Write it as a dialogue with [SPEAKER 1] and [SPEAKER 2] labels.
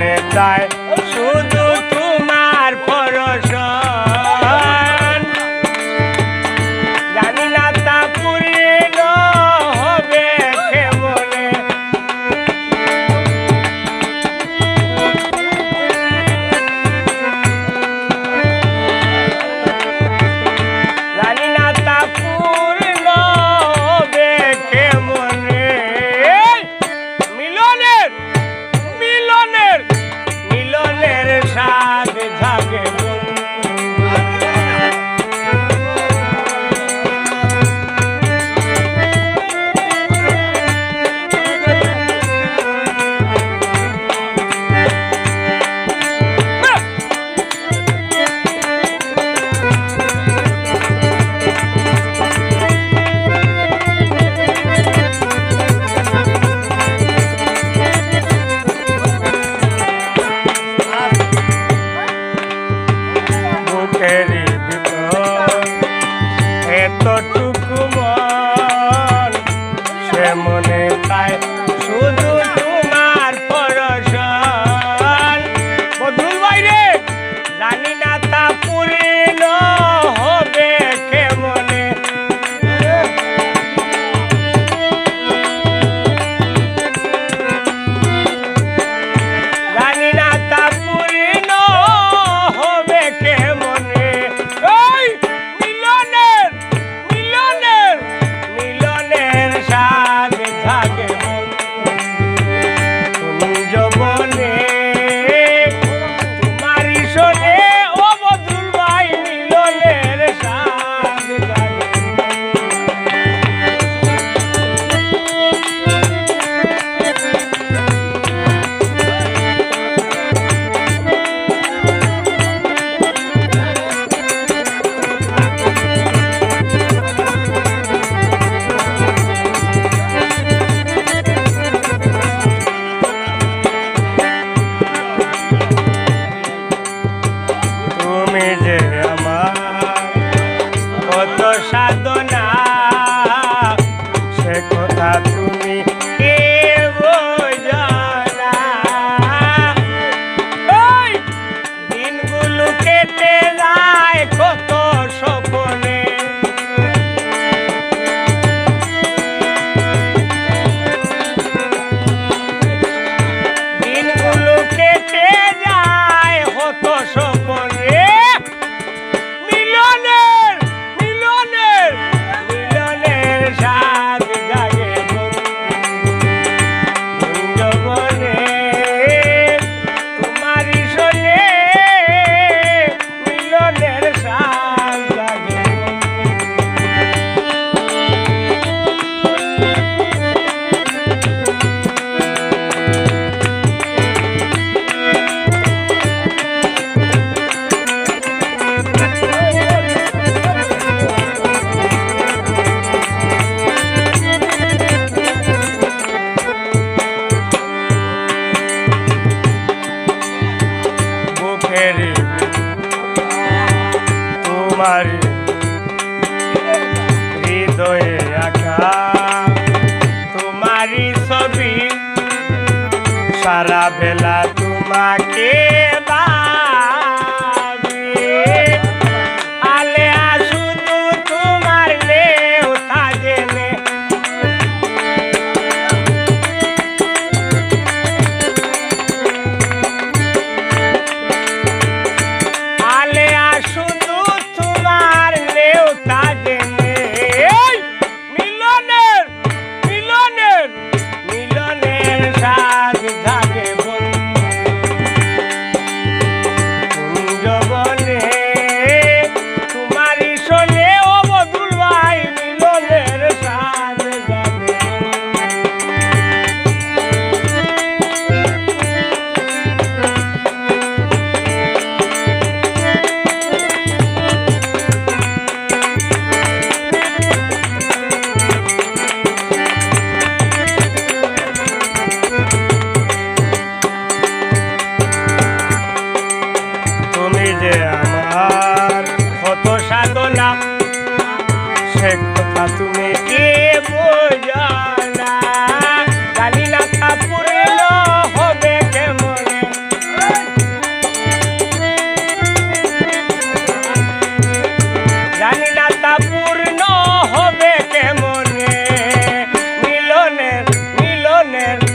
[SPEAKER 1] মনে চায় শুধু তোমার পরশন, জানি না তা পূর্ণ হবে কেমনে। জানি না তা পূর্ণ হবে কেমনে। মিলনের মিলনের মিলনের স্বাদ জাগে এতটুকু মন সে মনে চায় শুধু তোমার পরশন। বদুল বাইরে জানি না তা পূর্ণ হবে কেমনে। জানি না তা পূর্ণ হবে কেমনে। মিলনের স্বাদ জাগে কুঞ্জবনে তোমারই শোনে ও বদুল ভাই, মিলনের স্বাদ জাগে। তুমি যে আমার কত সাধনা সে কথা তুমি কে বোঝো না। ওই দিনগুলো কেটে যায় কত স্বপ্নে, দিনগুলো কেটে যায় কত স্বপ্নে। মিলনের মিলনের মিলনের স্বাদ জাগে কুঞ্জবনে তোমারই শোনে, মিলনের স্বাদ জাগে। তোমার হৃদয়ে আঁকা তোমারই ছবি, সারা বেলা তোমাকে ভাবি। আলেয়া শুধু তোমার নেওতা জেনে, আলেয়া শুধু তোমার নেওতা জেনে। মিলনের মিলনের মিলনের স্বাদ জাগে ফুলের